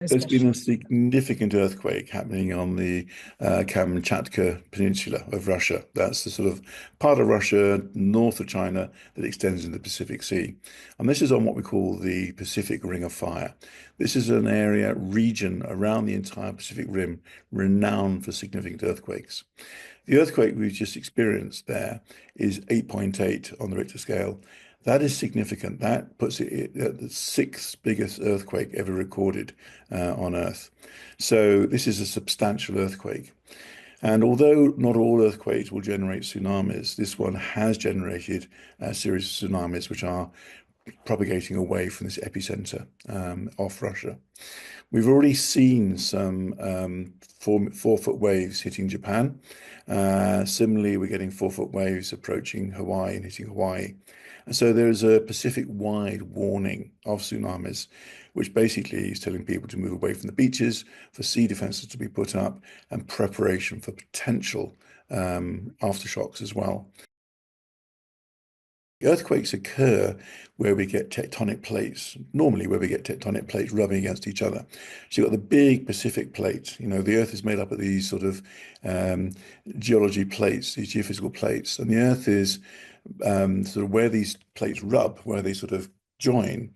There's been a especially. significant earthquake happening on the Kamchatka Peninsula of Russia. That's the sort of part of Russia north of China that extends into the Pacific Sea. And this is on what we call the Pacific Ring of Fire. This is an area, region around the entire Pacific Rim renowned for significant earthquakes. The earthquake we've just experienced there is 8.8 on the Richter scale. That is significant. That puts it at the sixth biggest earthquake ever recorded on Earth. So this is a substantial earthquake. And although not all earthquakes will generate tsunamis, this one has generated a series of tsunamis which are propagating away from this epicenter off Russia. We've already seen some 4-foot waves hitting Japan. Similarly, we're getting 4-foot waves approaching Hawaii and hitting Hawaii. And so there is a Pacific-wide warning of tsunamis, which basically is telling people to move away from the beaches, for sea defenses to be put up, and preparation for potential aftershocks as well. Earthquakes occur where we get tectonic plates, normally where we get tectonic plates rubbing against each other. So you've got the big Pacific plate. You know, the Earth is made up of these sort of geology plates, these geophysical plates, and the Earth is sort of where these plates rub, where they sort of join.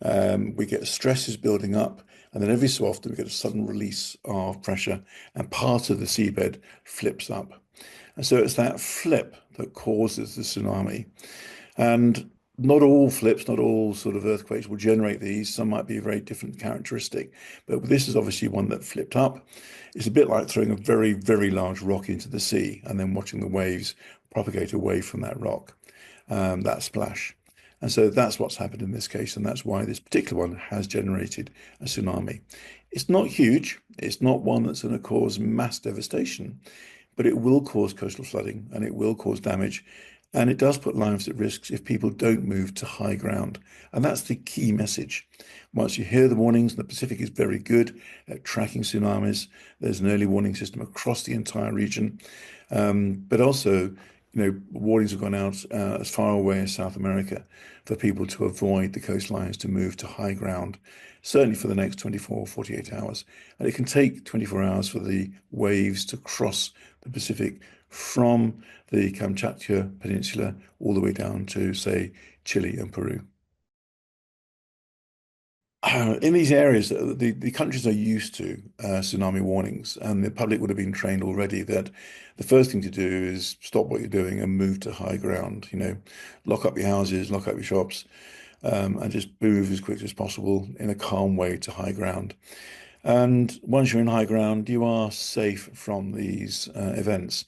We get stresses building up, and then every so often we get a sudden release of pressure, and part of the seabed flips up. And so it's that flip that causes the tsunami. And not all flips, not all sort of earthquakes will generate these. Some might be a very different characteristic, but this is obviously one that flipped up. It's a bit like throwing a very, very large rock into the sea and then watching the waves propagate away from that rock, that splash. And so that's what's happened in this case, and that's why this particular one has generated a tsunami. It's not huge. It's not one that's going to cause mass devastation, but it will cause coastal flooding and it will cause damage. And it does put lives at risk if people don't move to high ground. And that's the key message. Once you hear the warnings, and the Pacific is very good at tracking tsunamis. There's an early warning system across the entire region. But also, warnings have gone out as far away as South America for people to avoid the coastlines, to move to high ground, certainly for the next 24, 48 hours. And it can take 24 hours for the waves to cross the Pacific from the Kamchatka Peninsula all the way down to, say, Chile and Peru. In these areas, the countries are used to tsunami warnings, and the public would have been trained already that the first thing to do is stop what you're doing and move to high ground. Lock up your houses, lock up your shops, and just move as quickly as possible in a calm way to high ground. And once you're in high ground, you are safe from these events.